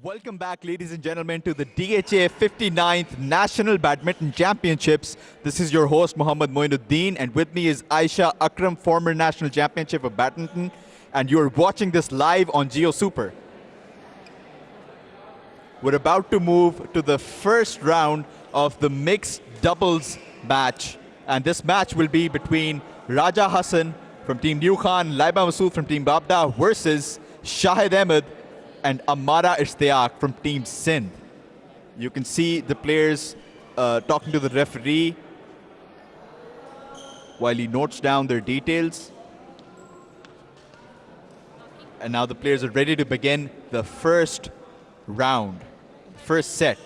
Welcome back, ladies and gentlemen, to the DHA 59th National Badminton Championships. This is your host, Muhammad Moinuddin, and with me is Aisha Akram, former National Championship of Badminton, and you're watching this live on Geo Super. We're about to move to the first round of the mixed doubles match, and this match will be between Raja Hassan from Team New Khan, Laiba Masood from Team Babda versus Shahid Ahmed and Amara Ishtiyaq from Team Sindh. You can see the players talking to the referee while he notes down their details. And now the players are ready to begin the first round, first set.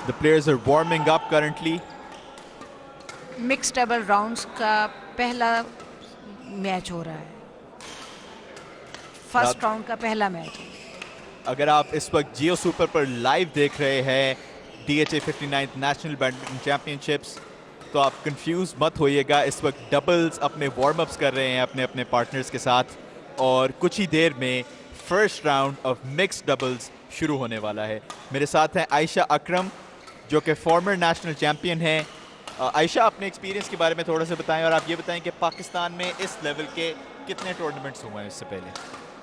The players are warming up currently. Mix double rounds का पहला match हो रहा है, first round का पहला match. अगर आप इस वक्त जियो सुपर पर लाइव देख रहे हैं DHA 59th national badminton championships, तो आप कंफ्यूज मत होइएगा। इस वक्त डबल्स अपने वार्म अप्स कर रहे हैं अपने अपने पार्टनर्स के साथ, और कुछ ही देर में first round of mixed doubles शुरू होने वाला है। मेरे साथ हैं आयशा अकरम, जो कि फॉर्मर नेशनल चैम्पियन हैं। आयशा, अपने एक्सपीरियंस के बारे में थोड़ा सा बताएं, और आप ये बताएं कि पाकिस्तान में इस लेवल के कितने टूर्नामेंट्स हुए हैं इससे पहले?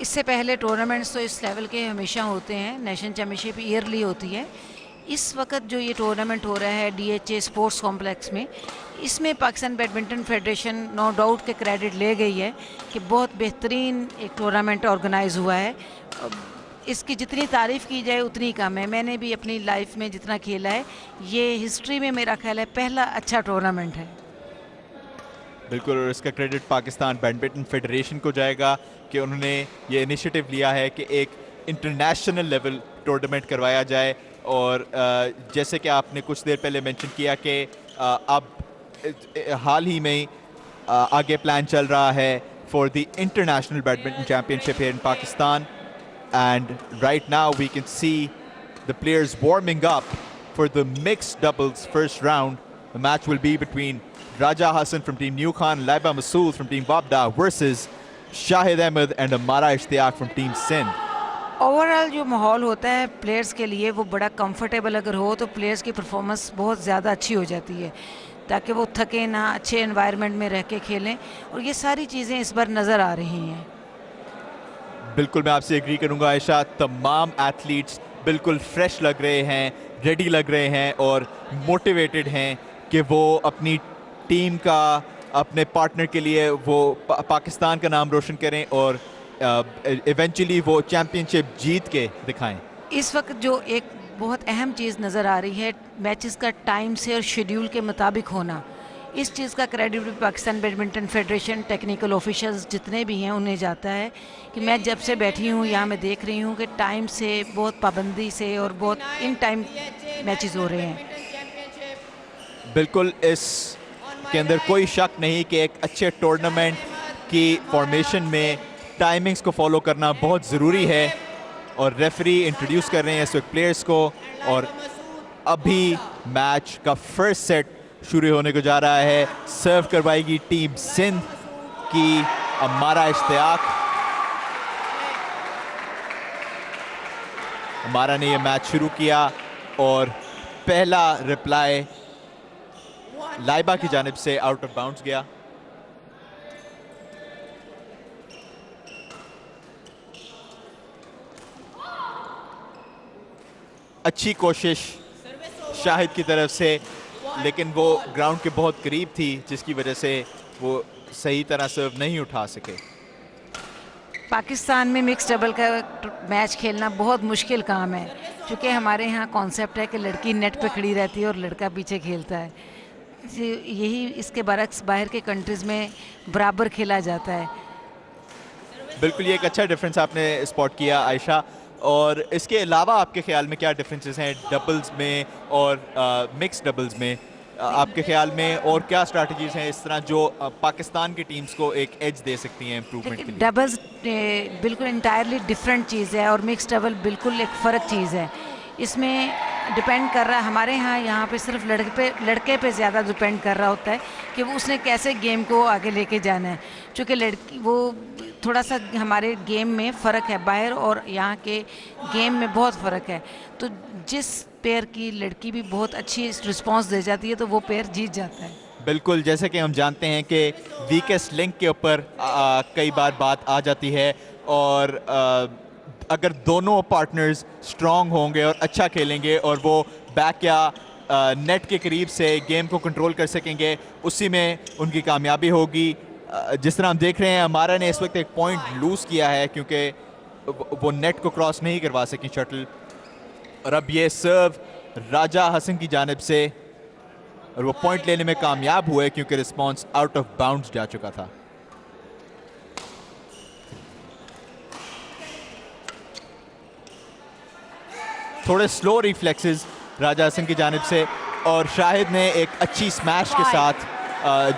इससे पहले टूर्नामेंट्स तो इस लेवल के हमेशा होते हैं, नेशनल चैम्पियनशिप ईयरली होती है। इस वक्त जो ये टूर्नामेंट हो रहा है DHA स्पोर्ट्स कॉम्प्लेक्स में, इसमें Pakistan badminton federation no doubt के क्रेडिट ले गई है कि बहुत बेहतरीन एक टूर्नामेंट ऑर्गेनाइज हुआ है। इसकी जितनी तारीफ़ की जाए उतनी कम है। मैंने भी अपनी लाइफ में जितना खेला है, ये हिस्ट्री में मेरा ख्याल है पहला अच्छा टूर्नामेंट है। बिल्कुल, और इसका क्रेडिट पाकिस्तान बैडमिंटन फेडरेशन को जाएगा कि उन्होंने ये इनिशिएटिव लिया है कि एक इंटरनेशनल लेवल टूर्नामेंट करवाया जाए। और जैसे कि आपने कुछ देर पहले मेंशन किया कि अब हाल ही में आगे प्लान चल रहा है for the international badminton championship here in Pakistan. And right now we can see the players warming up for the mixed doubles first round. The match will be between Raja Hassan from Team New Khan, Laiba Masood from Team Babda versus Shahid Ahmed and Amara Ishtiyaq from Team Sindh. Overall जो माहौल होता है players के लिए वो बड़ा comfortable अगर हो तो प्लेयर्स की परफॉर्मेंस बहुत ज़्यादा अच्छी हो जाती है, ताकि वो थके ना, अच्छे एनवायरनमेंट में रह के खेलें, और ये सारी चीज़ें इस बार नज़र आ रही हैं। बिल्कुल, मैं आपसे एग्री करूंगा आयशा। तमाम एथलीट्स बिल्कुल फ्रेश लग रहे हैं, रेडी लग रहे हैं और मोटिवेटेड हैं कि वो अपनी टीम का, अपने पार्टनर के लिए वो पाकिस्तान का नाम रोशन करें और इवेंचुअली वो चैम्पियनशिप जीत के दिखाएं। इस वक्त जो एक बहुत अहम चीज़ नज़र आ रही है, मैचेस का टाइम से और शेड्यूल के मुताबिक होना, इस चीज़ का क्रेडिट भी Pakistan badminton federation, technical officials जितने भी हैं उन्हें जाता है कि मैं जब से बैठी हूँ यहाँ मैं देख रही हूँ कि टाइम से बहुत पाबंदी से और बहुत इन टाइम मैचेस हो रहे हैं। बिल्कुल, इस के अंदर कोई शक नहीं कि एक अच्छे टूर्नामेंट की फॉर्मेशन में टाइमिंग्स को फॉलो करना बहुत ज़रूरी है। और रेफरी इंट्रोड्यूस कर रहे हैं इस वक्त प्लेयर्स को, और अभी मैच का फर्स्ट सेट शुरू होने को जा रहा है। सर्व करवाएगी टीम सिंध की अमारा इश्तियाक। अमारा ने ये मैच शुरू किया और पहला रिप्लाई लाइबा की जानिब से आउट ऑफ बाउंड्स गया। अच्छी कोशिश शाहिद की तरफ से, लेकिन वो ग्राउंड के बहुत करीब थी, जिसकी वजह से वो सही तरह सर्व नहीं उठा सके। पाकिस्तान में मिक्स डबल का मैच खेलना बहुत मुश्किल काम है, क्योंकि हमारे यहाँ कॉन्सेप्ट है कि लड़की नेट पे खड़ी रहती है और लड़का पीछे खेलता है। यही इसके बरक्स बाहर के कंट्रीज़ में बराबर खेला जाता है। बिल्कुल, ये एक अच्छा डिफरेंस आपने स्पॉट किया आयशा। और इसके अलावा आपके ख्याल में क्या डिफरेंसेस हैं डबल्स में और मिक्स डबल्स में? आपके ख्याल में और क्या स्ट्रैटेजीज हैं इस तरह जो पाकिस्तान की टीम्स को एक एज दे सकती हैं इम्प्रूवमेंट के लिए? डबल्स बिल्कुल इंटायरली डिफरेंट चीज़ है और मिक्स डबल बिल्कुल एक फ़र्क चीज़ है। इसमें डिपेंड कर रहा है हमारे यहाँ पे सिर्फ लड़के पे ज़्यादा डिपेंड कर रहा होता है कि वो उसने कैसे गेम को आगे लेके जाना है। चूँकि लड़की वो थोड़ा सा हमारे गेम में फ़र्क है, बाहर और यहाँ के गेम में बहुत फ़र्क है। तो जिस पेयर की लड़की भी बहुत अच्छी रिस्पॉन्स दे जाती है तो वो पेयर जीत जाता है। बिल्कुल, जैसे कि हम जानते हैं कि वीकेस्ट लिंक के ऊपर कई बार बात आ जाती है और अगर दोनों पार्टनर्स स्ट्रांग होंगे और अच्छा खेलेंगे और वो बैक या नेट के करीब से गेम को कंट्रोल कर सकेंगे, उसी में उनकी कामयाबी होगी। जिस तरह हम देख रहे हैं हमारा ने इस वक्त एक पॉइंट लूज़ किया है क्योंकि वो नेट को क्रॉस नहीं करवा सकी शटल। और अब ये सर्व राजा हसन की जानिब से और वो पॉइंट लेने में कामयाब हुए क्योंकि रिस्पांस आउट ऑफ बाउंड्स जा चुका था। थोड़े स्लो रिफ्लेक्सेस राजा हसन की जानिब से और शाहिद ने एक अच्छी स्मैश के साथ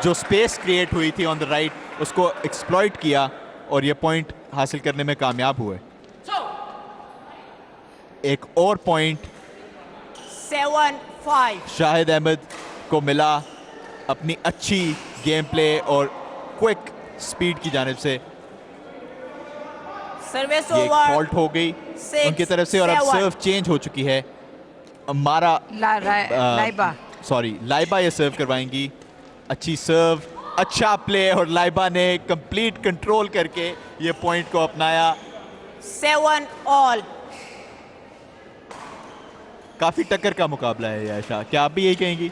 जो स्पेस क्रिएट हुई थी ऑन द राइट उसको एक्सप्लॉइट किया और ये पॉइंट हासिल करने में कामयाब हुए। एक और पॉइंट 7-5 शाहिद अहमद को मिला अपनी अच्छी गेम प्ले और क्विक स्पीड की जानिब से। सर्विस ये एक ओवर फॉल्ट हो गई उनकी तरफ से और अब 6-7 सर्व चेंज हो चुकी है। हमारा लाइबा लाइबा ये सर्व करवाएंगी। अच्छी सर्व, अच्छा प्ले और लाइबा ने कंप्लीट कंट्रोल करके ये पॉइंट को अपनाया। 7 ऑल। काफी टक्कर का मुकाबला है आयशा, क्या आप भी यही कहेंगी?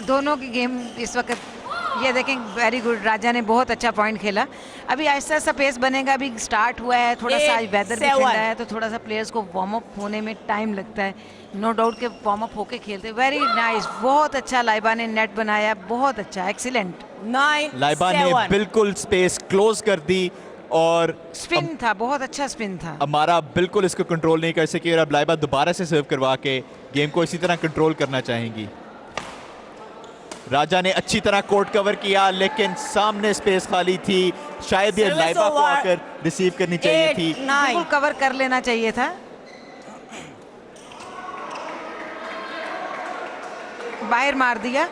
दोनों की गेम इस वक्त ये देखें वेरी गुड। राजा ने बहुत अच्छा पॉइंट खेला। अभी ऐसा ऐसा पेस बनेगा, अभी स्टार्ट हुआ है, थोड़ा सा वेदर भी ठंडा है तो थोड़ा सा प्लेयर्स को वार्म अप होने में टाइम लगता है। नो डाउट के वार्म अप होके खेलते। वेरी नाइस, बहुत अच्छा लाइबा ने नेट बनाया, बहुत अच्छा, एक्सीलेंट। 9 लाइबा ने 7 बिल्कुल स्पेस क्लोज कर दी और स्पिन था, बहुत अच्छा स्पिन था। हमारा बिल्कुल इसको कंट्रोल नहीं कर सकी और अब लाइबा दोबारा से सर्व करवा के गेम को इसी तरह कंट्रोल करना चाहेंगी। राजा ने अच्छी तरह कोर्ट कवर किया लेकिन सामने स्पेस खाली थी, शायद ये Service लाइबा को over. आकर रिसीव करनी चाहिए थी। 9 बिल्कुल कवर कर लेना चाहिए था। बाहर मार दिया।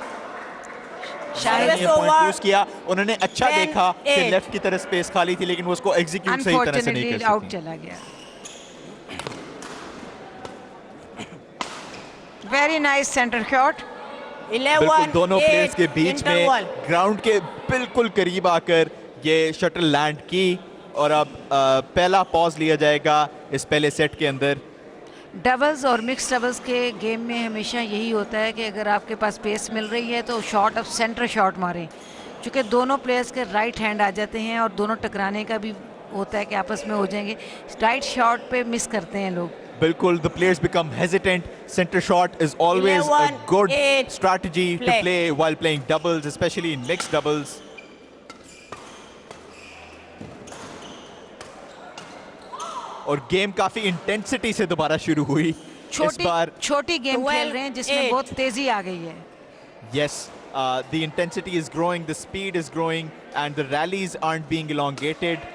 शायद Service ये पॉइंट over. यूज किया, उन्होंने अच्छा 10, देखा कि 8. लेफ्ट की तरफ स्पेस खाली थी लेकिन वो उसको एग्जीक्यूट सही तरह से नहीं अनफॉर्चुनेटली कर आउट सकी। चला गया। Very nice centre shot. 11 बिल्कुल दोनों प्लेयर्स के 8 बीच में इंटरवल। ग्राउंड के बिल्कुल करीब आकर ये शटल लैंड की और अब पहला पॉज लिया जाएगा इस पहले सेट के अंदर। डबल्स और मिक्स डबल्स के गेम में हमेशा यही होता है कि अगर आपके पास पेस मिल रही है तो शॉट ऑफ सेंटर शॉट मारें, क्योंकि दोनों प्लेयर्स के राइट हैंड आ जाते हैं और दोनों टकराने का भी होता है कि आपस में हो जाएंगे। राइट शॉट पे मिस करते हैं लोग। बिल्कुल, the players become hesitant. Center shot is always a 11, good 8, strategy to play. play while playing doubles, especially in mixed doubles. और गेम काफी इंटेंसिटी से दोबारा शुरू हुई इस बार। छोटी गेम 12, खेल रहे हैं जिसमें 8. बहुत तेजी आ गई है। Yes, the intensity is growing, the speed is growing, and the rallies aren't being elongated,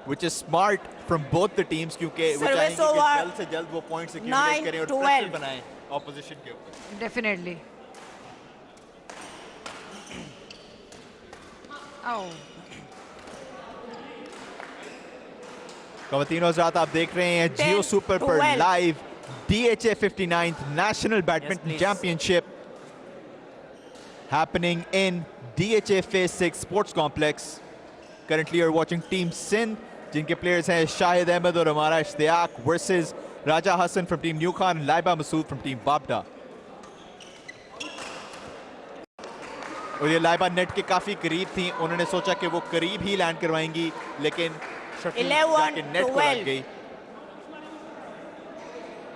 which is smart from both the teams क्योंकि वो Service चाहेंगे कि over. जल्द से जल्द वो पॉइंट्स 9, एक्यूमुलेट करें और 12. प्रेशर बनाएं ऑपोजिशन के ऊपर। डेफिनेटली। ख़वातीन और हज़रात, आप देख रहे हैं 10, जियो सुपर पर 12. Live DHA 59th National Badminton please. Championship happening in DHA Phase 6 Sports Complex. Currently you're watching Team Sindh जिनके प्लेयर्स हैं शाहिद अहमद और हमारा Ishtiaq versus Raja Hasan from team new Khan, Laiba Masood from team बाबडा। और ये लाइबा नेट के काफी करीब थी, उन्होंने सोचा कि वो करीब ही लैंड करवाएंगी लेकिन शटल 11, जाके नेट को लग 12. गई।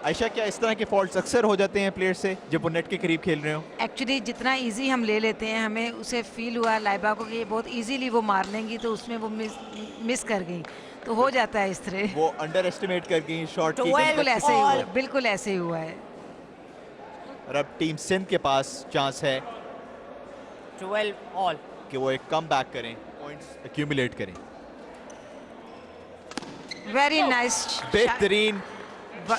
आयशा, क्या इस तरह के फॉल्ट्स अक्सर हो जाते हैं प्लेयर से जब वो नेट के करीब खेल रहे हो? एक्चुअली जितना इजी हम ले लेते हैं, हमें उसे फील हुआ लाइबा को कि ये बहुत इजीली वो मार लेंगी, तो उसमें वो मिस कर गई, तो हो जाता है इस तरह। वो अंडर एस्टिमेट कर गई शॉट की। 12 बिल्कुल ऐसे ही हुआ, all. बिल्कुल ऐसे ही हुआ है। और अब टीम सिंध के पास चांस है 12 all. कि वो एक कम बैक करें, पॉइंट्स एक्यूमुलेट करें। वेरी नाइस बेहतरीन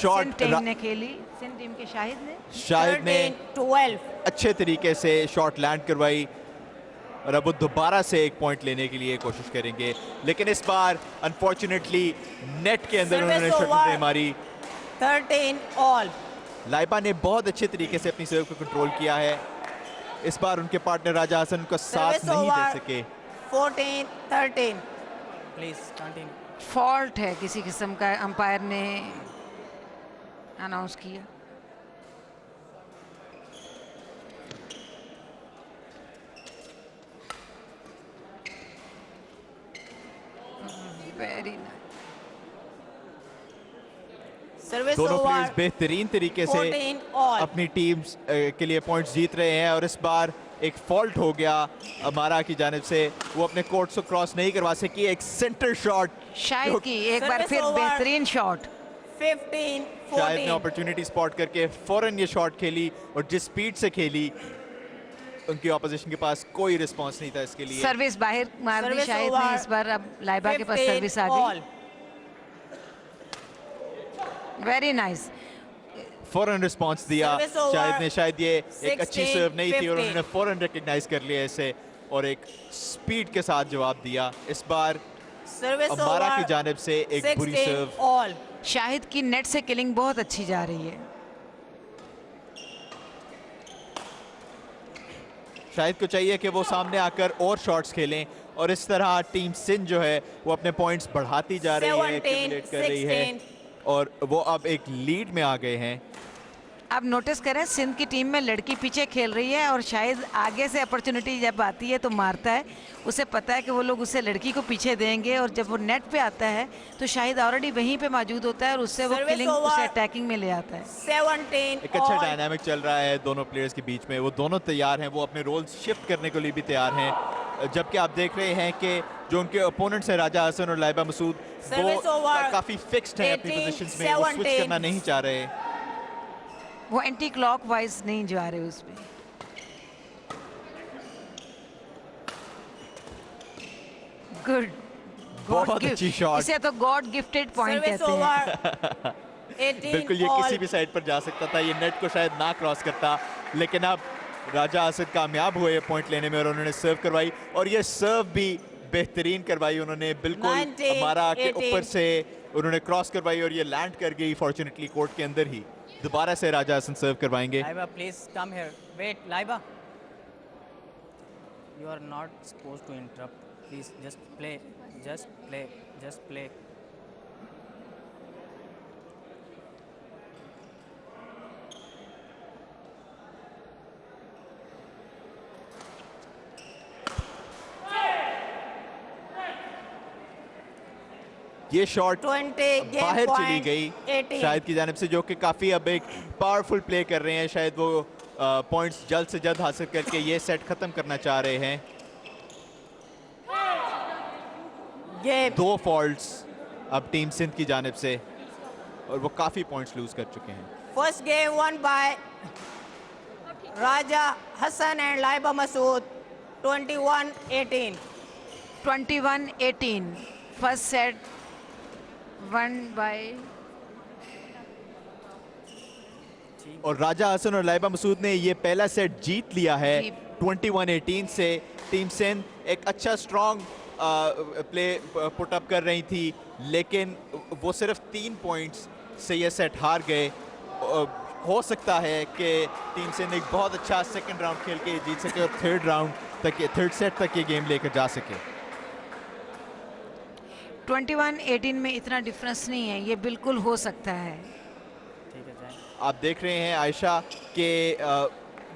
शॉट टीम ने खेली, सिंध टीम के शाहिद ने 13-12. अच्छे तरीके से शॉट लैंड करवाई और अब वो दोबारा से एक पॉइंट लेने के लिए कोशिश करेंगे, लेकिन इस बार अनफॉर्चुनेटली नेट के अंदर Service उन्होंने over. शटल मारी। 13 all. लाइबा ने बहुत अच्छे तरीके से अपनी सर्व को कंट्रोल किया है। इस बार उनके पार्टनर राजा हसन उनका साथ Service नहीं दे over. सके। 14-13. Please continue. फॉल्ट है किसी किस्म का, अंपायर ने अनाउंस किया। Very nice. Service दोनों over. प्लेयर्स बेहतरीन तरीके से 14 all. अपनी टीम्स के लिए पॉइंट्स जीत रहे हैं और इस बार एक फॉल्ट हो गया अमारा की जानिब से, वो अपने कोर्ट्स को क्रॉस नहीं करवा सकी। एक सेंटर शॉट शाहिद की एक बार Service फिर over. बेहतरीन शॉट। 15-14. शायद ने अपॉर्चुनिटी स्पॉट करके फौरन ये शॉट खेली और जिस स्पीड से खेली उनकी ऑपोजिशन के पास कोई रिस्पांस नहीं था इसके लिए। सर्विस बाहर मार दी Service शाहिद over. ने, इस बार अब लाइबा के पास 15 सर्विस आ all. गई। Very nice. फौरन रिस्पांस दिया Service over. शायद ने, शायद ये एक अच्छी 16, सर्व नहीं थी और 15. उन्होंने फौरन रिकग्नाइज कर लिया इसे और एक स्पीड के साथ जवाब दिया। इस बार Service अमारा over. की जानिब से एक बुरी 16 सर्व। all. शाहिद की नेट से किलिंग बहुत अच्छी जा रही है। शाहिद को चाहिए कि वो सामने आकर और शॉट्स खेलें और इस तरह टीम सिंध जो है वो अपने पॉइंट्स बढ़ाती जा रही है, 17, accumulate कर रही है 16. और वो अब एक लीड में आ गए हैं। अब नोटिस करें सिंध की टीम में लड़की पीछे खेल रही है और शायद आगे से अपॉर्चुनिटी जब आती है तो मारता है। उसे पता है कि वो लोग उसे लड़की को पीछे देंगे और जब वो नेट पे आता है तो शायद ऑलरेडी वहीं पे मौजूद होता है और उससे वो Service किलिंग over. उसे अटैकिंग में ले आता है। 17 एक अच्छा all. डायनामिक चल रहा है दोनों प्लेयर्स के बीच में, वो दोनों तैयार हैं, वो अपने रोल्स शिफ्ट करने के लिए भी तैयार हैं। जबकि आप देख रहे हैं कि जो उनके ओपोनेंट्स हैं राजा हसन और लाइबा मसूद, Service वो over. काफ़ी फिक्स्ड हैं अपनी 18, पोजीशंस में, वो स्विच 17. करना नहीं चाह रहे। वो एंटी क्लॉकवाइज नहीं जा रहे उसमें। गुड। बहुत अच्छी शॉट। इसे तो गॉड गिफ्टेड पॉइंट Service कहते हैं। over. 18 बिल्कुल, ये all. किसी भी साइड पर जा सकता था, ये नेट को शायद ना क्रॉस करता, लेकिन अब राजा असद कामयाब हुए पॉइंट लेने में और उन्होंने सर्व करवाई और ये सर्व भी बेहतरीन करवाई उन्होंने, बिल्कुल 19, हमारा के 18. ऊपर से उन्होंने क्रॉस करवाई और ये लैंड कर गई फॉर्चुनेटली कोर्ट के अंदर ही। दोबारा से राजा हसन सर्व करवाएंगे। Laiba, please come here. Wait, Laiba. You are not supposed to interrupt. Please, just play. Just play. Just play. ये शॉट 20 game बाहर चली point. गई 18. शायद की जानिब से, जो कि काफ़ी अब एक पावरफुल प्ले कर रहे हैं। शायद वो पॉइंट्स जल्द से जल्द हासिल करके ये सेट ख़त्म करना चाह रहे हैं। Game. 2 फॉल्ट्स अब टीम सिंध की जानिब से और वो काफ़ी पॉइंट्स लूज कर चुके हैं। First game won by Raja Hassan and Laiba Masood. 21-18. 21-18 first set one by. और राजा हसन और लाइबा मसूद ने ये पहला सेट जीत लिया है जी। 21-18 से। टीम सिंध एक अच्छा स्ट्रॉन्ग प्ले पुट अप कर रही थी, लेकिन वो सिर्फ 3 पॉइंट्स से ये सेट हार गए। हो सकता है कि टीम सिंध एक बहुत अच्छा सेकंड राउंड खेल के जीत सके और थर्ड सेट तक ये गेम लेकर जा सके। 21-18 में इतना डिफरेंस नहीं है, ये बिल्कुल हो सकता है। ठीक है जाए। आप देख रहे हैं आयशा कि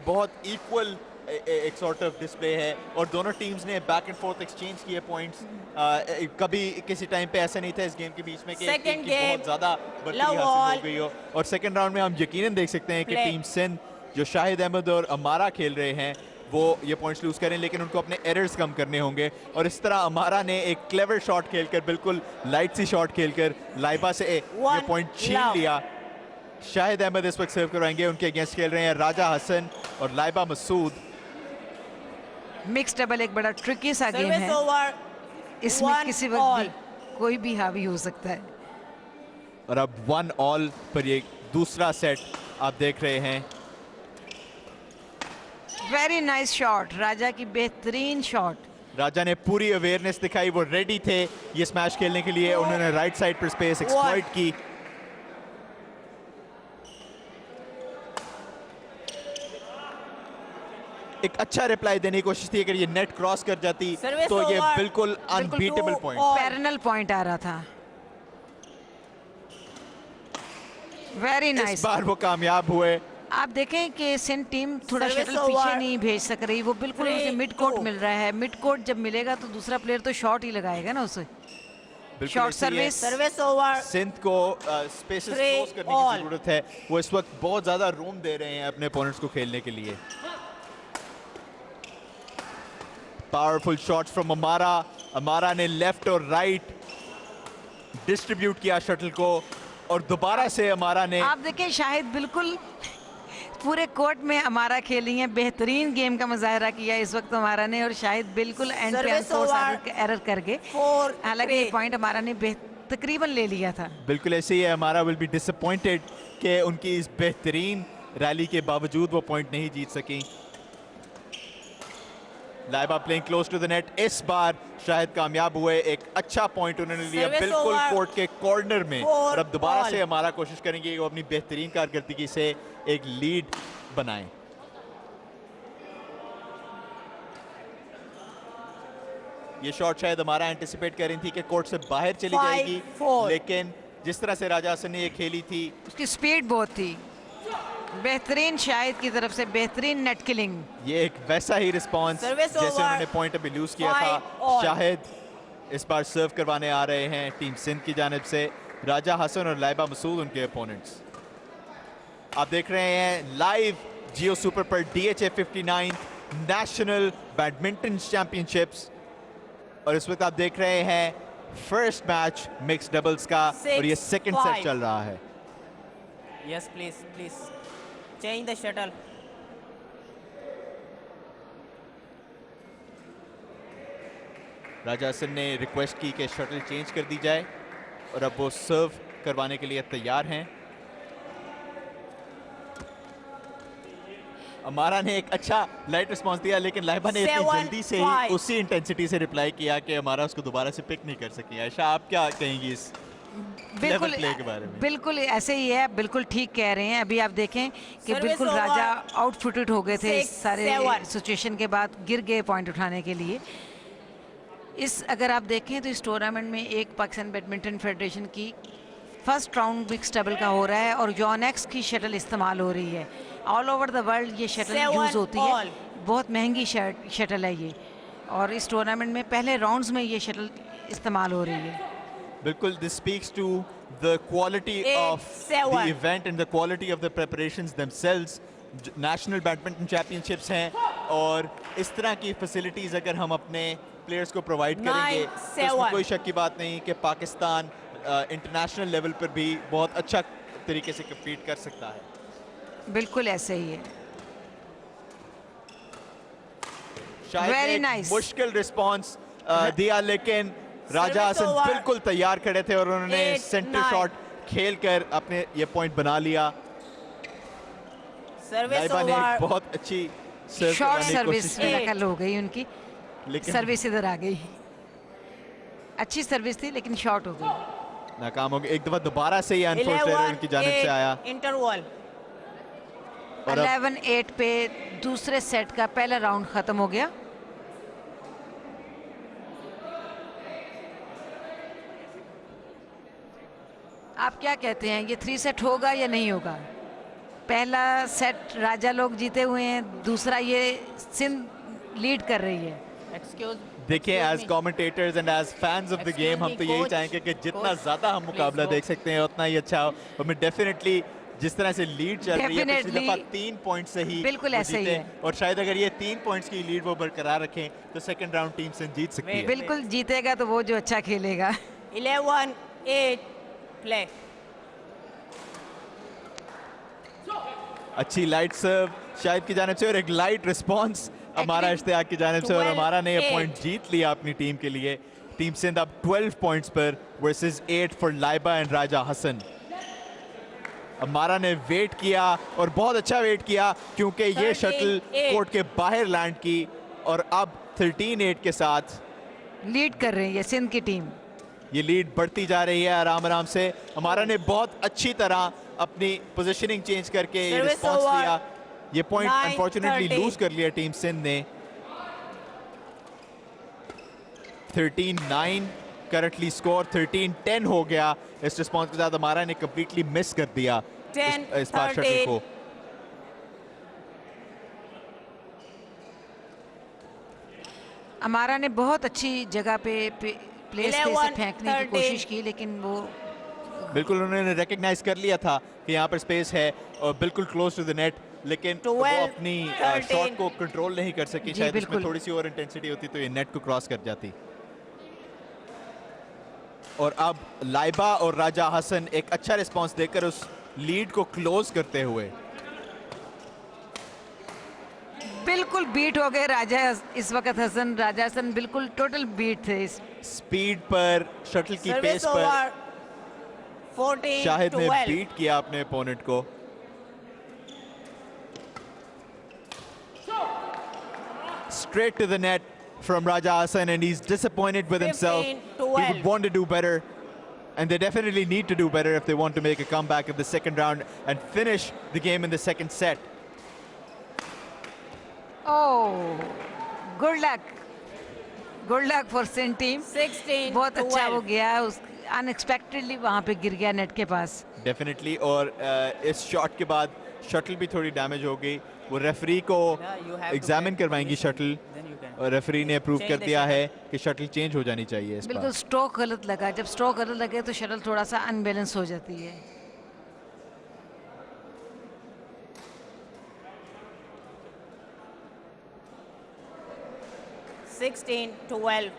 बहुत इक्वल एक सॉर्ट ऑफ डिस्प्ले है और दोनों टीम्स ने बैक एंड फोर्थ एक्सचेंज किए पॉइंट्स। कभी किसी टाइम पे ऐसा नहीं था इस गेम के बीच में कि एक टीम Second की game, बहुत ज़्यादा बढ़ती love हासिल हो all. गई हो। और सेकंड राउंड में हम यकीनन देख सकते हैं कि Play. टीम सिंध जो शाहिद अहमद और अमारा खेल रहे हैं वो ये पॉइंट्स लूज करें, लेकिन उनको अपने एरर्स कम करने होंगे। और इस तरह अमारा ने एक क्लेवर शॉट खेलकर, बिल्कुल लाइट सी शॉट खेलकर लाइबा से ये One पॉइंट छीन love. लिया शाहिद अहमद इस वक्त सर्व करवाएंगे, उनके अगेंस्ट खेल रहे हैं राजा हसन और लाइबा मसूद। मिक्स डबल एक बड़ा ट्रिकी सा गेम Service है, over. इसमें 1 किसी वक्त all. भी कोई भी हावी हो सकता है। और अब 1 ऑल पर ये दूसरा सेट आप देख रहे हैं। वेरी नाइस शॉट, राजा की बेहतरीन शॉट। राजा ने पूरी अवेयरनेस दिखाई, वो रेडी थे ये स्मैश खेलने के लिए। उन्होंने राइट साइड पर स्पेस एक्सप्लॉइट की। एक अच्छा रिप्लाई देने की कोशिश थी, अगर ये नेट क्रॉस कर जाती Service तो ये over. बिल्कुल unbeatable 2 point. all. Parallel point आ रहा था। वेरी इस नाइस। बार वो कामयाब हुए। आप देखें कि सिंध टीम थोड़ा Service शटल पीछे over. नहीं भेज सक रही, वो बिल्कुल 3, उसे मिड कोर्ट 2. मिल रहा है। मिड कोर्ट जब मिलेगा तो दूसरा प्लेयर तो शॉट ही लगाएगा ना उसे। बिल्कुल शॉर्ट ऐसे ही है। सर्विस। Service over. सिंध को स्पेसेस 3 क्लोज करने all. की जरूरत है। वो इस वक्त बहुत ज्यादा रूम दे रहे हैं अपने अपोनेंट्स को खेलने के लिए। पावरफुल शॉट्स फ्रॉम अमारा। अमारा ने लेफ्ट और राइट डिस्ट्रीब्यूट किया शटल को, और दोबारा से अमारा ने आप देखें शाहिद बिल्कुल पूरे कोर्ट में हमारा खेली है, बेहतरीन गेम का मुजाहरा किया इस वक्त हमारा ने, और शाहिद बिल्कुल एंड पे Service फोर्स over. एरर करके 4 हालांकि ये 3. पॉइंट हमारा ने तकरीबन ले लिया था। बिल्कुल ऐसे ही है। हमारा विल बी डिसअपॉइंटेड कि उनकी इस बेहतरीन रैली के बावजूद वो पॉइंट नहीं जीत सकी। Laiba playing close to the net. इस बार शायद कामयाब हुए, एक अच्छा पॉइंट उन्होंने लिया Service बिल्कुल over. कोर्ट के कॉर्नर में। 4 और अब दोबारा all. से हमारा कोशिश करेंगे कि वो अपनी बेहतरीन कारकर्दगी से एक लीड बनाएं। ये शॉट शायद हमारा एंटिसिपेट कर रही थी कि कोर्ट से बाहर चली 5, जाएगी, 4. लेकिन जिस तरह से राजा हसन ने ये खेली थी, उसकी स्पीड बहुत थी। बेहतरीन शाहिद की तरफ से बेहतरीन नेट किलिंग। ये एक वैसा ही रिस्पांस Service जैसे over. उन्होंने पॉइंट अभी लूज किया 5 था। all. शाहिद इस बार सर्व करवाने आ रहे हैं टीम सिंध की जानिब से। राजा हसन और लाइबा मसूद उनके अपोनेंट्स। आप देख रहे हैं लाइव जियो सुपर पर DHA 59 नेशनल बैडमिंटन चैंपियनशिप्स, और इस वक्त आप देख रहे हैं फर्स्ट मैच मिक्स डबल्स का, और ये 6, सेकंड सेट 5. चल रहा है। Yes, please, please. Change the shuttle. राजा हसन ने रिक्वेस्ट की कि शटल चेंज कर दी जाए, और अब वो सर्व करवाने के लिए तैयार हैं। अमारा ने एक अच्छा लाइट रिस्पांस दिया, लेकिन लाइबा ने इतनी 7, जल्दी से 5. ही उसी इंटेंसिटी से रिप्लाई किया कि हमारा उसको दोबारा से पिक नहीं कर सकी। आयशा, आप क्या कहेंगी इस बिल्कुल प्ले के बारे में? बिल्कुल ऐसे ही है, बिल्कुल ठीक कह रहे हैं। अभी आप देखें कि Service बिल्कुल over. राजा आउटफुटेड हो गए थे 6, इस सारे 7. सिचुएशन के बाद, गिर गए पॉइंट उठाने के लिए। इस अगर आप देखें तो इस टूर्नामेंट में एक पाकिस्तान बैडमिंटन फेडरेशन की फर्स्ट राउंड मिक्स डबल का हो रहा है, और जॉन-एक्स की शटल इस्तेमाल हो रही है। ऑल ओवर द वर्ल्ड ये शटल 7 यूज़ होती है, all. बहुत महंगी शटल है ये, और इस टूर्नामेंट में पहले राउंड्स में ये शटल इस्तेमाल हो रही है। बिल्कुल, this speaks to the quality 8, of the 7. Event and the quality of the preparations themselves. National badminton championships हैं, और इस तरह की फैसिलिटीज़ अगर हम अपने प्लेयर्स को प्रोवाइड 9, करेंगे तो इसमें 7. कोई शक की बात नहीं कि पाकिस्तान इंटरनेशनल लेवल पर भी बहुत अच्छा तरीके से कम्पीट कर सकता है। बिल्कुल ऐसे ही है। शायद Very एक nice. मुश्किल रिस्पांस दिया, लेकिन राजा Service हसन over. बिल्कुल तैयार खड़े थे, और उन्होंने 8, सेंटर 9. शॉट खेलकर अपने ये पॉइंट बना लिया। Service लाइबा ने एक over. बहुत अच्छी सर्व शॉर्ट करने की सर्विस कोशिश मेरा की, ख्याल हो गई उनकी, लेकिन सर्विस इधर आ गई। अच्छी सर्विस थी लेकिन शॉर्ट हो गई। नाकाम हो गई। एक दफा दोबारा से ये अनफोर्स्ड एरर 11 उनकी जानिब से आया, 8 interval. और अब 11-8 पे दूसरे सेट का पहला राउंड खत्म हो गया। आप क्या कहते हैं, ये 3 सेट होगा या नहीं होगा? पहला सेट राजा लोग जीते हुए हैं, दूसरा ये सिंध लीड कर रही है। Excuse. देखिए, excuse as me. Commentators and as fans of the Excuse game हम me, तो यही coach. चाहेंगे कि जितना Coach, ज्यादा हम please मुकाबला go. देख सकते हैं उतना ही अच्छा हो। और मैं डेफिनेटली जिस तरह से लीड चल रही है, पिछली Definitely. दफा 3 पॉइंट से ही बिल्कुल वो ऐसे ही जीते, है। और शायद अगर ये 3 पॉइंट्स की लीड वो बरकरार रखें तो सेकंड राउंड टीम से जीत सकती है। बिल्कुल जीतेगा तो वो जो अच्छा खेलेगा। 11 8 play. अच्छी लाइट सर्व शाहिद की जानिब से और एक लाइट रिस्पांस हमारा इश्तियाक की जानिब से, और हमारा ने ये पॉइंट जीत लिया अपनी टीम के लिए। टीम सिंध अब 12 पॉइंट्स पर versus 8 for Laiba and Raja Hasan. हमारा ने वेट किया और बहुत अच्छा वेट किया, क्योंकि ये शटल कोर्ट के बाहर लैंड की और अब 13-8 के साथ लीड कर रही है सिंध की टीम। ये लीड बढ़ती जा रही है आराम आराम से। हमारा ने बहुत अच्छी तरह अपनी पोजीशनिंग चेंज करके ये Service रिस्पांस over. दिया। ये पॉइंट 9-30. अनफॉर्चुनेटली लूज कर लिया टीम सिंध ने। 13-9 करंटली स्कोर, 13-10 हो गया। इस रिस्पांस के साथ हमारा ने कंप्लीटली मिस कर दिया इस बार शटल 10-13. को। हमारा ने बहुत अच्छी जगह पे प्लेस पे इसे 11, फेंकने की 13. कोशिश की, लेकिन वो बिल्कुल उन्होंने रिकग्नाइज कर लिया था कि यहाँ पर स्पेस है और बिल्कुल क्लोज टू द नेट, लेकिन वो 12, अपनी 13. शॉट को कंट्रोल नहीं कर सकी। जी, शायद इसमें बिल्कुल। थोड़ी सी और इंटेंसिटी होती तो ये नेट को क्रॉस कर जाती। और अब लाइबा और राजा हसन एक अच्छा रिस्पांस देकर उस लीड को क्लोज करते हुए बिल्कुल बीट हो गए राजा। इस वक्त हसन, राजा हसन बिल्कुल टोटल बीट थे इस स्पीड पर, शटल की Service पेस पर over. 14 शाहिद ने 12. बीट किया अपने ओपोनेंट को। Straight to the net from Raja Hassan, and he's disappointed with himself. 15-12. He would want to do better, and they definitely need to do better if they want to make a comeback in the second round and finish the game in the second set. Oh, good luck for Sindh team. 16 बहुत अच्छा 12. वो गया, उस unexpectedly वहाँ पे गिर गया net के पास। डेफिनेटली, और इस शॉट के बाद शटल भी थोड़ी डैमेज हो गई। वो रेफरी को Yeah, you have to examine get करवाएंगी position, shuttle, then you can और रेफरी ने अप्रूव Change कर the दिया shuttle. है कि शटल चेंज हो जानी चाहिए इस बिल्कुल बार। स्ट्रोक गलत लगा। जब स्ट्रोक गलत लगे तो शटल थोड़ा सा अनबैलेंस हो जाती है। 16-12.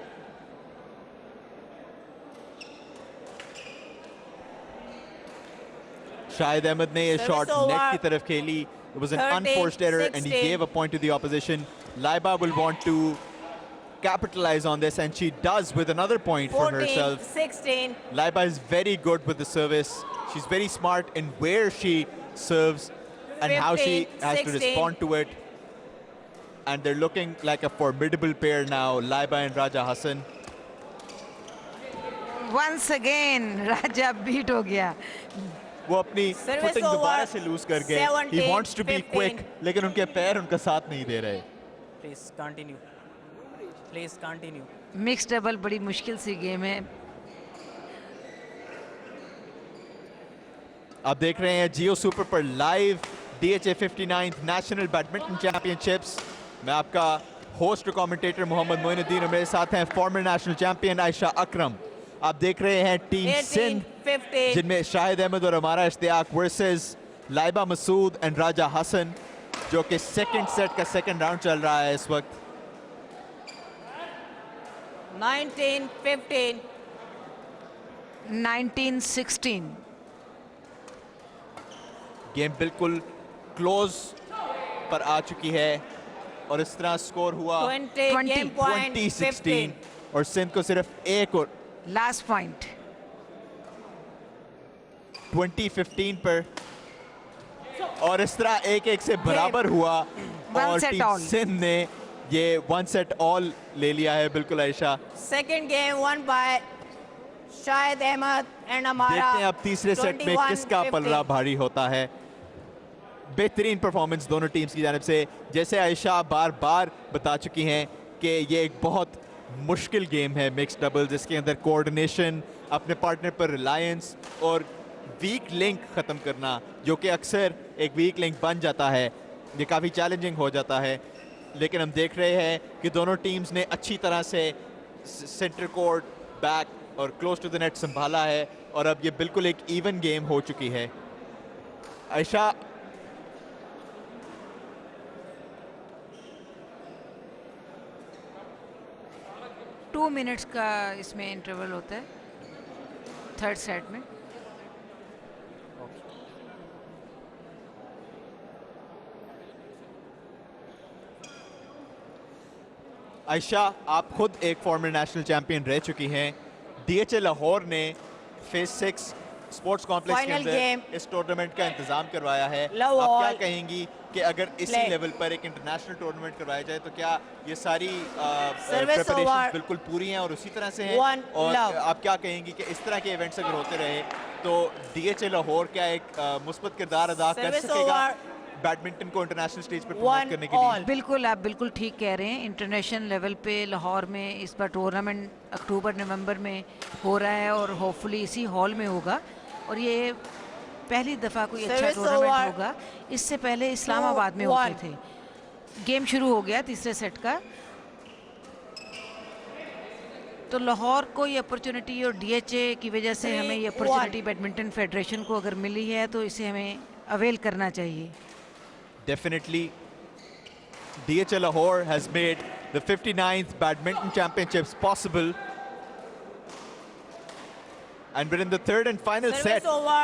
शाहिद अहमद ने ये Service शॉट over. नेट की तरफ खेली। It was an 13, unforced error and he 16. gave a point to the opposition. Laiba will want to capitalize on this, and she does with another point for 14 herself. 16. Laiba is very good with the service. She's very smart in where she serves and how she 15, has to 16. respond to it. And they're looking like a formidable pair now, Laiba and Raja Hassan. Once again Raja beat हो गया। वो अपनी Service footing over. दोबारा से loose कर गए। He 17, wants to be 15. quick, लेकिन उनके पैर उनका साथ नहीं दे रहे। please continue. Please continue. Mix double बड़ी मुश्किल सी गेम है। आप देख रहे हैं जियो सुपर पर live DHA 59th national badminton championships. मैं आपका होस्ट और कमेंटेटर मोहम्मद मोइनुद्दीन, और मेरे साथ हैं फॉर्मर नेशनल चैंपियन आयशा अकरम। आप देख रहे हैं टीम 18 सिंध, 15. जिनमें शाहिद अहमद और हमारा इश्तियाक वर्सेस लाइबा मसूद एंड राजा हसन, जो कि सेकंड सेट का सेकंड राउंड चल रहा है इस वक्त। 19-15. 19-16। गेम बिल्कुल क्लोज पर आ चुकी है और इस तरह स्कोर हुआ 20 game point 20-16 15. और सिंध को सिर्फ एक और लास्ट पॉइंट। 20-15 पर, और इस तरह एक से बराबर हुआ और set टीम all. सिंध ने ये 1 सेट ऑल ले लिया है। बिल्कुल Ayesha, Second game won by Shahid Ahmed and Amara. देखते हैं अब तीसरे सेट में किसका 21-15. पलड़ा भारी होता है। बेहतरीन परफॉर्मेंस दोनों टीम्स की जानिब से। जैसे आयशा बार बार बता चुकी हैं कि ये एक बहुत मुश्किल गेम है मिक्स डबल, जिसके अंदर कोऑर्डिनेशन, अपने पार्टनर पर रिलायंस और वीक लिंक ख़त्म करना, जो कि अक्सर एक वीक लिंक बन जाता है, ये काफ़ी चैलेंजिंग हो जाता है। लेकिन हम देख रहे हैं कि दोनों टीम्स ने अच्छी तरह से सेंटर कोर्ट, बैक और क्लोज टू द नेट संभाला है, और अब ये बिल्कुल एक इवन गेम हो चुकी है। आयशा, 2 मिनट्स का इसमें इंटरवल होता है थर्ड सेट में। आयशा, आप खुद एक फॉर्मर नेशनल चैंपियन रह चुकी हैं। डीएचए लाहौर ने फेज 6 स्पोर्ट्स कॉम्प्लेक्स के Final अंदर game. इस टूर्नामेंट का इंतजाम करवाया है। Love आप क्या all. कहेंगी कि अगर इसी Play. लेवल पर एक इंटरनेशनल टूर्नामेंट करवाया जाए तो क्या ये सारी Service प्रिपरेशन over. बिल्कुल पूरी हैं और उसी तरह से हैं? One और love. आप क्या कहेंगी कि इस तरह के इवेंट्स अगर होते रहे तो डीएचए लाहौर क्या एक मुस्बत किरदार अदा कर Service सकेगा over. बैडमिंटन को इंटरनेशनल स्टेज पर One प्रमोट करने के लिए? all. बिल्कुल, आप बिल्कुल ठीक कह रहे हैं। इंटरनेशनल लेवल पे लाहौर में इस बार टूर्नामेंट अक्टूबर नवंबर में हो रहा है और होपफुली इसी हॉल में होगा और ये पहली दफ़ा कोई अच्छा Service टूर्नामेंट over. होगा। इससे पहले इस्लामाबाद में होते थे। गेम शुरू हो गया तीसरे सेट का। तो लाहौर को ये अपॉर्चुनिटी और डीएचए की वजह से हमें ये 3-1. अपॉर्चुनिटी बैडमिंटन फेडरेशन को अगर मिली है तो इसे हमें अवेल करना चाहिए। Definitely, DHL Lahore has made the 59th Badminton Championships possible. And we're in the third and final Service set over.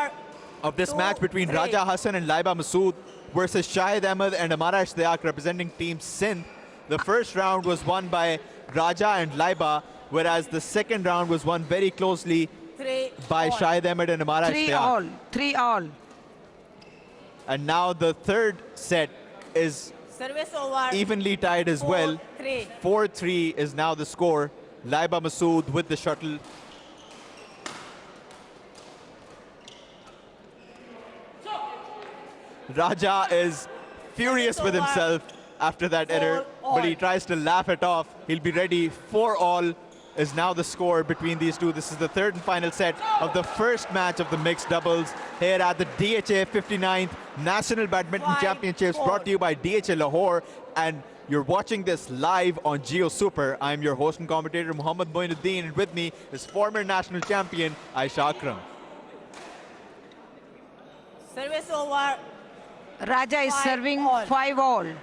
of this 2, match between 3. Raja Hassan and Laiba Masood versus Shahid Ahmed and Amara Ishtiaq representing Team Sindh. The first round was won by Raja and Laiba, whereas the second round was won very closely 3 by all. Shahid Ahmed and Amara 3 Ishtiaq. all, 3 all. And now the third set is Service over. evenly tied as well. 4-3. 4-3 is now the score. Laiba Masood with the shuttle. Raja is furious with himself after that error, but he tries to laugh it off. He'll be ready. 4-all is now the score between these two. This is the third and final set of the first match of the mixed doubles here at the DHA 59th National Badminton 5-4. Championships, brought to you by DHA Lahore. And you're watching this live on Geo Super. I'm your host and commentator, Muhammad Moinuddin, and with me is former national champion Aisha Akram. Service over. Raja is 5 serving all. 5 all.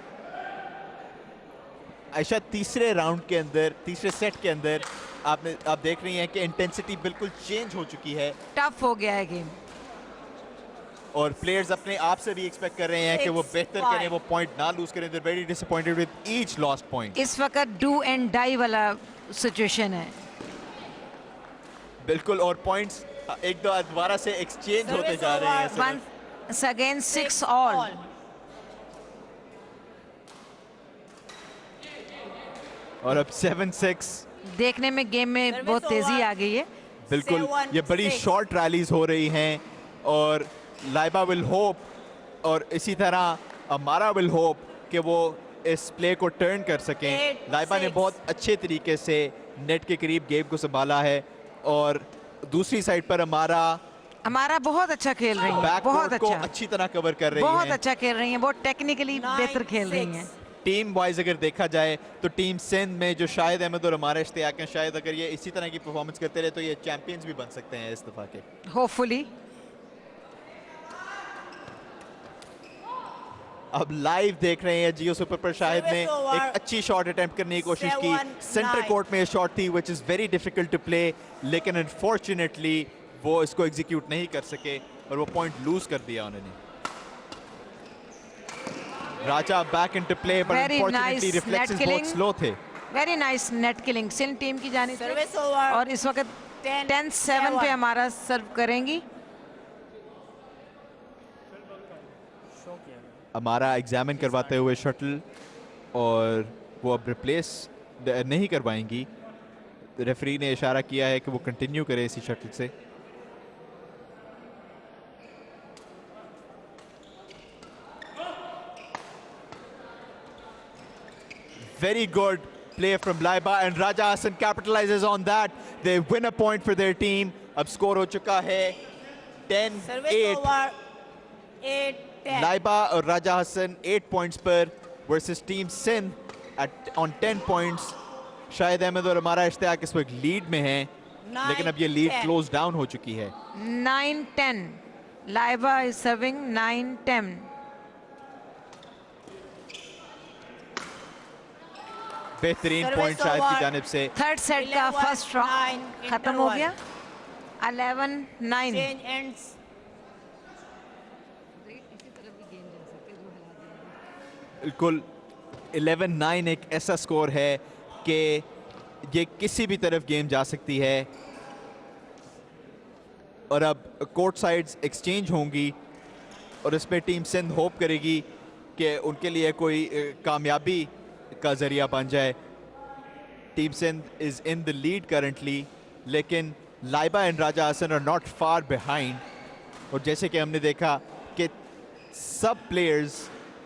Ayesha, तीसरे round के अंदर, तीसरे set के अंदर आप देख रही हैं कि इंटेंसिटी बिल्कुल चेंज हो चुकी है टफ हो गया है गेम। और प्लेयर्स अपने आप से भी एक्सपेक्ट कर रहे हैं कि वो 6-5. बेहतर करें, वो पॉइंट ना लूज करें। They're very disappointed with each lost point. इस वक्त डू एंड डाई वाला सिचुएशन है। बिल्कुल, और पॉइंट्स एक दो दोबारा से एक्सचेंज होते जा रहे हैं। Once again 6 all. और अब 7-6। देखने में गेम में Service बहुत तेजी over. आ गई है। बिल्कुल, 7-1, ये बड़ी 6. शॉर्ट रैलीज हो रही हैं और लाइबा विल होप और इसी तरह अमारा विल होप कि वो इस प्ले को टर्न कर सकें। 8-6. लाइबा ने बहुत अच्छे तरीके से नेट के करीब गेम को संभाला है और दूसरी साइड पर हमारा बहुत अच्छा खेल रही है, बहुत बैककोर्ट को अच्छा, अच्छी तरह कवर कर रही बहुत हैं। अच्छा खेल रही हैं, बहुत टेक्निकली बेहतर खेल रही हैं। टीम वाइज अगर देखा जाए तो टीम सिंध में जो शाहिद अहमद और हमारा इश्तियाक हैं, शायद अगर ये इसी तरह की परफॉर्मेंस करते रहे तो ये चैंपियंस भी बन सकते हैं इस दफा के। होपफुली। अब लाइव देख रहे हैं जियो सुपर पर शाहिद ने एक अच्छी शॉट अटेम्प्ट करने की कोशिश की। 7-9. सेंटर कोर्ट में ये शॉट थी which is very difficult to play, लेकिन अनफॉर्चुनेटली वो इसको एग्जीक्यूट नहीं कर सके और वो पॉइंट लूज कर दिया उन्होंने। Raja back into play, but Very unfortunately nice reflexes net बहुत killing. स्लो थे। Very nice net killing Sindh team की जानिब से। Service over. और इस वक्त 10-7 पे हमारा सर्व करेंगी। शो किया गया। हमारा एग्जामिन करवाते हुए शटल और वो अब रिप्लेस नहीं करवाएंगी। रेफरी ने इशारा किया है कि वो कंटिन्यू करे इसी शटल से। Very good play from Laiba and Raja Hassan capitalizes on that. They win a point for their team. अब स्कोर हो चुका है 10-8। Service over. 8-10. Laiba और Raja Hassan 8 points पर versus Team Sindh on 10 points. Shahid Ahmed और हमारा इश्तियाक इस वक्त लीड में हैं, लेकिन अब ये लीड 9-10. क्लोज डाउन हो चुकी है। 9-10 लाइबा इज सर्विंग 9-10। बेहतरीन Service पॉइंट शाहिद की over. जानिब से। थर्ड सेट का 11-9 फर्स्ट राउंड खत्म हो interval. गया। 11-9। Change ends. बिल्कुल 11-9 एक ऐसा स्कोर है कि ये किसी भी तरफ गेम जा सकती है। और अब कोर्ट साइड्स एक्सचेंज होंगी और इसमें टीम सिंध होप करेगी कि उनके लिए कोई कामयाबी का जरिया बन जाए। Team Sindh is in the lead currently, लेकिन Laiba and Raja Hasan are not far behind. और जैसे कि हमने देखा कि सब प्लेयर्स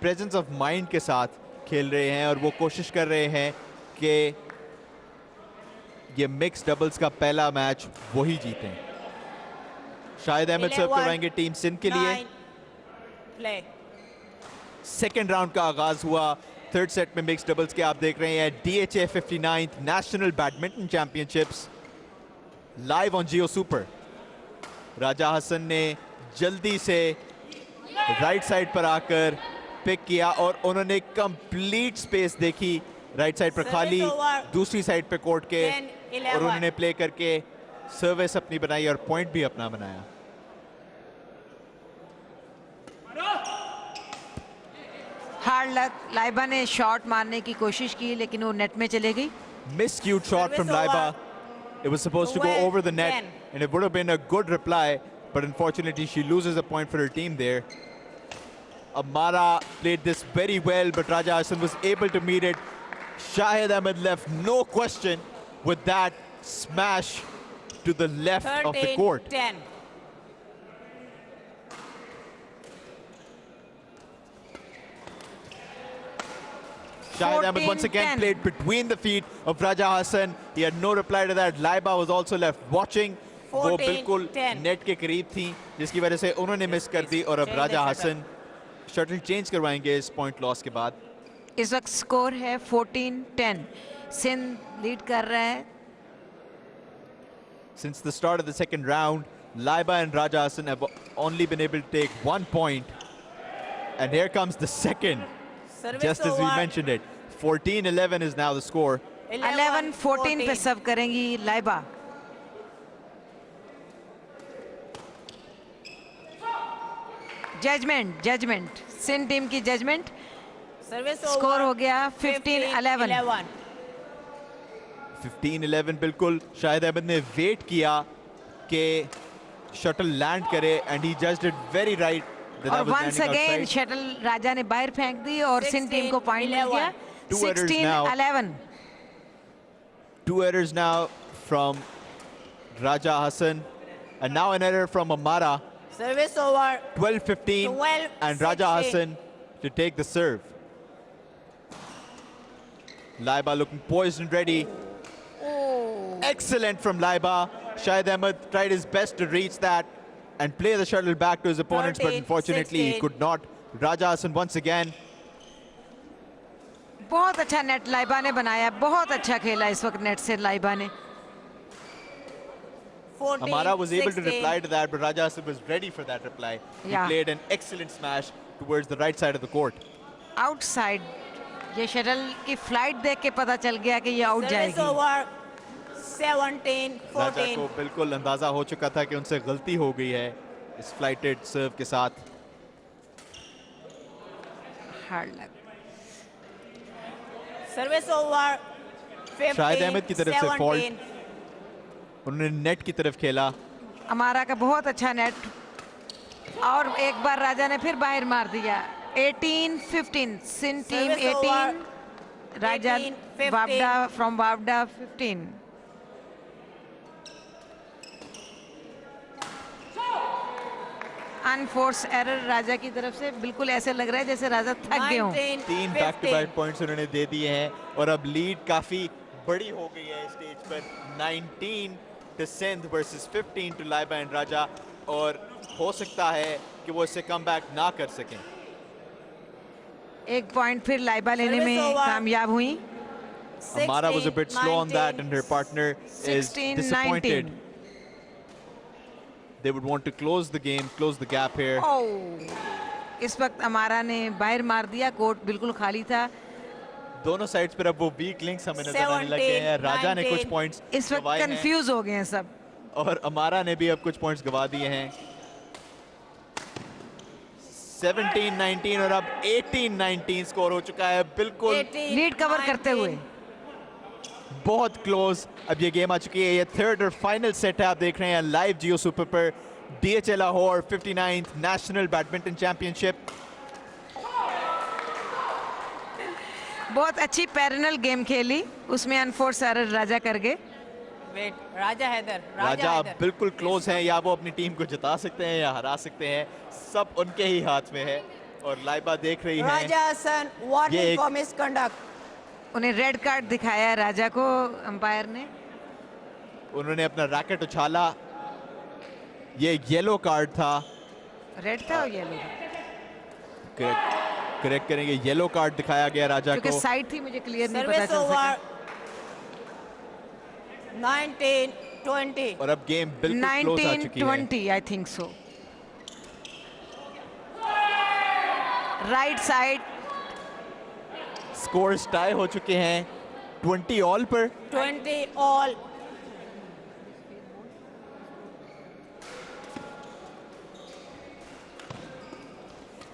प्रेजेंस ऑफ माइंड के साथ खेल रहे हैं और वो कोशिश कर रहे हैं कि ये मिक्स डबल्स का पहला मैच वही जीतें। शाहिद अहमद सर्व करवाएंगे टीम सिंध के लिए। Play. सेकेंड राउंड का आगाज हुआ थर्ड सेट में मिक्स डबल्स के। आप देख रहे हैं DHA 59th national badminton championships live on Geo super. Raja Hasan ने जल्दी से राइट साइड पर आकर पिक किया और उन्होंने कंप्लीट स्पेस देखी राइट साइड पर खाली, दूसरी साइड पे कोर्ट के, और उन्होंने प्ले करके सर्विस अपनी बनाई और पॉइंट भी अपना बनाया। हार्ड लक, लाइबा ने शॉट मारने की कोशिश की लेकिन वो नेट में चले गई। Miscued shot from Laiba. It was supposed to go over the net and it would have been a good reply, but unfortunately she loses a point for her team there. Amara played this very well, but Raja Hassan was able to meet it. Shahid Ahmed left no question with that smash to the left of the court. 13-10. Shahid Ahmed once again 14-10. played between the feet of Raja Hassan. He had no reply to that. Laiba was also left watching. वो 14-10. बिल्कुल net के करीब थी, जिसकी वजह से उन्होंने miss कर दी। और अब Change Raja the Hasan shuttle change करवाएंगे इस पॉइंट लॉस के बाद। इस वक्त स्कोर है 14-10, सिंध लीड कर रहा है। Since the start of the second round, Laiba and Raja Hassan have only been able to take 1 point. And here comes the second, Service just as we over. mentioned it. 14-11 is now the score. 11-14 पे सर्व करेंगी Laiba. Judgement Sindh team की judgement. Service score over. हो गया 15-11। 15-11 बिल्कुल। शाहिद अहमद ने wait किया कि shuttle land करे and he just did very right. और वंस अगेन शटल राजा ने बाहर फेंक दी और सिंध टीम को पॉइंट मिल गया। 16-11। 2 errors now from Raja Hassan and now an error from Amara. Service over. 12-15 and Raja 12-16. Hassan to take the serve. Laiba looking poised and ready. Excellent from Laiba. Shahid Ahmed tried his best to reach that and play the shuttle back to his opponents, but 13, unfortunately he 16. could not. Raja Hassan once again. बहुत अच्छा net Laiba ने बनाया, बहुत अच्छा खेला इस वक्त net से लाइबा ने। 14, Amara was able to 16. reply to that, but Raja Hassan was ready for that reply. He Yeah. played an excellent smash towards the right side of the court. Outside, ये शटल की flight देख के पता चल गया कि ये out Service जाएगी। over. राजा 17-14. को बिल्कुल अंदाजा हो चुका था कि उनसे गलती हो गई है इस फ्लाइटेड सर्व के साथ। Hard luck. Service over. Shahid Ahmed की तरफ से 15-17. फॉल्ट, उन्होंने नेट की तरफ खेला। अमारा का बहुत अच्छा नेट और एक बार राजा ने फिर बाहर मार दिया। 18-15 सिंध टीम Service 18, राजा 18-15. वावडा फ्रॉम वावडा 15। अनफोर्स एरर राजा की तरफ से, बिल्कुल ऐसे लग रहा है जैसे राजा थक गए हों। 19, 3 बैक टू 15. बैक पॉइंट्स उन्होंने दे दिए हैं और अब लीड काफी बड़ी हो गई है स्टेज पर। 19 to Sindh versus 15 to Laiba and Raja, और हो सकता है कि वो इससे कम बैक ना कर सकें। एक पॉइंट फिर लाइबा लेने Service में over. कामयाब हुई। Amara was a bit slow on that 19, and her partner is 16-19। disappointed. They would want to close the game, close the gap here. इस वक्त अमारा ने बाहर मार दिया, कोर्ट बिल्कुल खाली था। दोनों साइड्स पर अब वो वीक लिंक्स हमें नजर आने लगे हैं। राजा ने कुछ 19, पॉइंट्स इस वक्त गंवाए हैं कंफ्यूज हो गए हैं सब। और अमारा ने भी अब कुछ पॉइंट्स गंवा दिए हैं। 17-19 और अब 18-19 स्कोर हो चुका है, बिल्कुल 18, लीड कवर करते हुए। 19. बहुत क्लोज अब ये गेम आ चुकी है। ये थर्ड और फाइनल सेट है, आप देख रहे हैं लाइव जियो सुपर पर। DHA Lahore 59th national badminton championship. बहुत अच्छी पैरेनल गेम खेली, उसमें अनफोर्स एरर राजा कर गए। Wait, Raja Haider. राजा अब बिल्कुल क्लोज हैं, या वो अपनी टीम को जिता सकते हैं या हरा सकते हैं, सब उनके ही हाथ में है। और लाइबा देख रही हैं Raja Hassan, ये warning एक- for misconduct. उन्हें रेड कार्ड दिखाया है राजा को अंपायर ने। उन्होंने अपना रैकेट उछाला, ये एक येलो कार्ड था। रेड था और येलो था, करेक्ट करेंगे, येलो कार्ड दिखाया गया राजा क्योंकि को। साइड थी, मुझे क्लियर नहीं पता Service चल over. सका। 19-20. और अब गेम बिल्कुल क्लोज आ चुकी है। 19-20 I think so. Right side scores tie हो चुके हैं 20 ऑल पर। 20 all.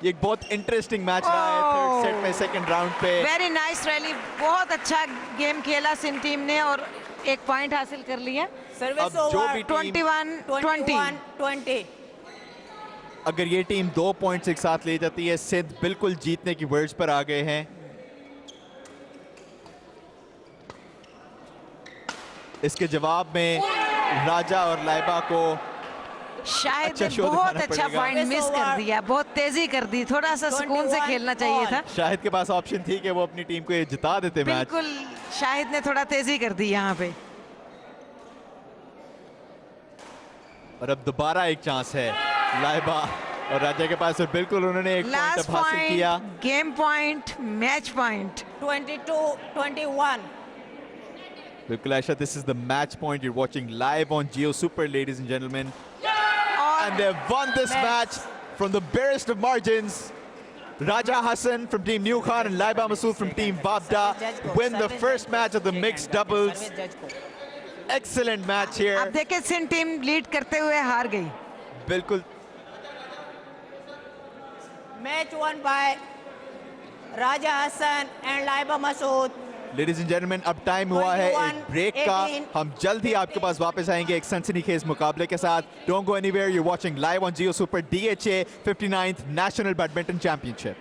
ये एक बहुत इंटरेस्टिंग मैच रहा है थर्ड सेट में, सेकंड राउंड पे। वेरी नाइस रैली, बहुत अच्छा गेम खेला सिंध टीम ने और एक पॉइंट हासिल कर लिया। Service अब जो over. भी टीम 21-20। 21-20. अगर ये टीम 2 पॉइंट्स एक साथ ले जाती है, सिंध बिल्कुल जीतने की वर्ज पर आ गए हैं। इसके जवाब में राजा और लाइबा को शायद अच्छा ने शो बहुत दिखाना अच्छा पड़ेगा। पॉइंट मिस कर दिया, बहुत तेजी कर दी, थोड़ा सा सुकून से 21 खेलना चाहिए था। शाहिद के पास ऑप्शन थी कि वो अपनी टीम को ये जिता देते मैच। बिल्कुल, शाहिद ने थोड़ा तेजी कर दी यहाँ पे। और अब दोबारा एक चांस है लाइबा और राजा के पास, और बिल्कुल उन्होंने एक पॉइंट लास्ट अब हासिल किया। Point, game point, match point. 22-21. बिल्कुल Ayesha, this is the match point you're watching live on Jio Super, ladies and gentlemen. और And they've won this match from the barest of margins. Raja Hassan from Team New Khan and Laiba Masood from Team Wabda win the first match of the mixed doubles. Service judge को. Excellent match here. अब देखे Sindh team lead करते हुए हार गई। बिल्कुल Match won by Raja Hassan and Laiba Masood. Ladies and gentleman, अब time हुआ है एक ब्रेक का। 18, हम जल्द ही आपके पास वापस आएंगे एक सनसनीखेज मुकाबले के साथ। Don't go anywhere, you watching live on Geo super DHA 59th national badminton championship.